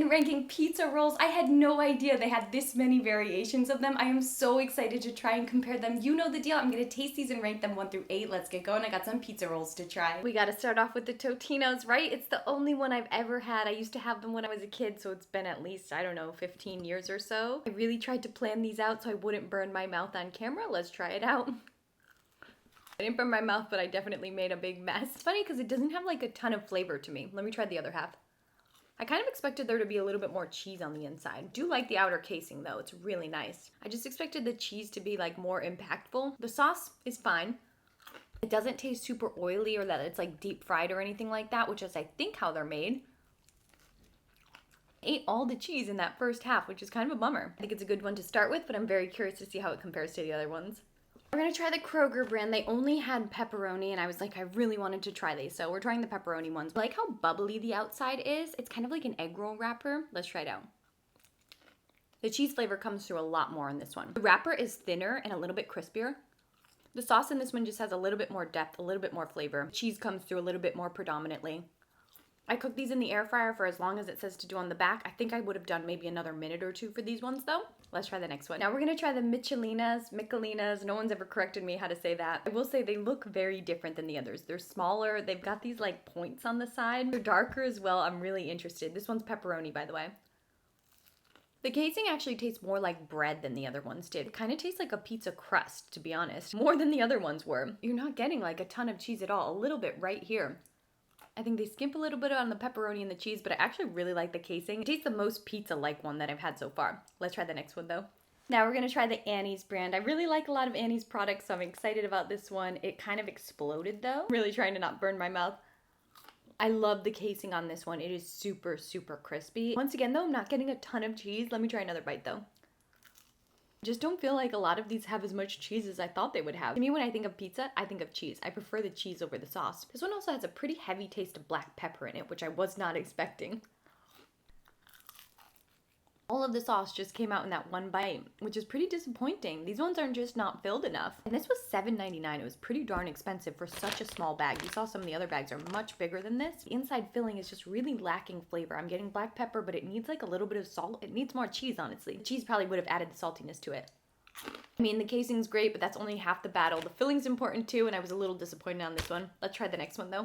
in ranking pizza rolls. I had no idea they had this many variations of them. I am so excited to try and compare them. You know the deal. I'm gonna taste these and rank them 1 through 8. Let's get going. I got some pizza rolls to try. We gotta start off with the Totinos, right? It's the only one I've ever had. I used to have them when I was a kid, so it's been at least, I don't know, 15 years or so. I really tried to plan these out so I wouldn't burn my mouth on camera. Let's try it out. I didn't burn my mouth, but I definitely made a big mess. It's funny because it doesn't have like a ton of flavor to me. Let me try the other half. I kind of expected there to be a little bit more cheese on the inside. I do like the outer casing though, it's really nice. I just expected the cheese to be like more impactful. The sauce is fine. It doesn't taste super oily or that it's like deep fried or anything like that, which is I think how they're made. I ate all the cheese in that first half, which is kind of a bummer. I think it's a good one to start with, but I'm very curious to see how it compares to the other ones. We're gonna try the Kroger brand. They only had pepperoni and I was like, I really wanted to try these. So we're trying the pepperoni ones. I like how bubbly the outside is. It's kind of like an egg roll wrapper. Let's try it out. The cheese flavor comes through a lot more in this one. The wrapper is thinner and a little bit crispier. The sauce in this one just has a little bit more depth, a little bit more flavor. Cheese comes through a little bit more predominantly. I cooked these in the air fryer for as long as it says to do on the back. I think I would have done maybe another minute or 2 for these ones though. Let's try the next one. Now we're gonna try the Michelinas. No one's ever corrected me how to say that. I will say they look very different than the others. They're smaller, they've got these like points on the side. They're darker as well. I'm really interested. This one's pepperoni, by the way. The casing actually tastes more like bread than the other ones did. It kind of tastes like a pizza crust, to be honest. More than the other ones were. You're not getting like a ton of cheese at all. A little bit right here. I think they skimp a little bit on the pepperoni and the cheese, but I actually really like the casing. It tastes the most pizza-like one that I've had so far. Let's try the next one though. Now we're gonna try the Annie's brand. I really like a lot of Annie's products, so I'm excited about this one. It kind of exploded though. Really trying to not burn my mouth. I love the casing on this one. It is super, super crispy. Once again though, I'm not getting a ton of cheese. Let me try another bite though. Just don't feel like a lot of these have as much cheese as I thought they would have. To me, when I think of pizza, I think of cheese. I prefer the cheese over the sauce. This one also has a pretty heavy taste of black pepper in it, which I was not expecting. All of the sauce just came out in that one bite, which is pretty disappointing. These ones are just not filled enough. And this was $7.99. It was pretty darn expensive for such a small bag. You saw some of the other bags are much bigger than this. The inside filling is just really lacking flavor. I'm getting black pepper, but it needs like a little bit of salt. It needs more cheese, honestly. The cheese probably would have added the saltiness to it. I mean, the casing's great, but that's only half the battle. The filling's important too, and I was a little disappointed on this one. Let's try the next one though.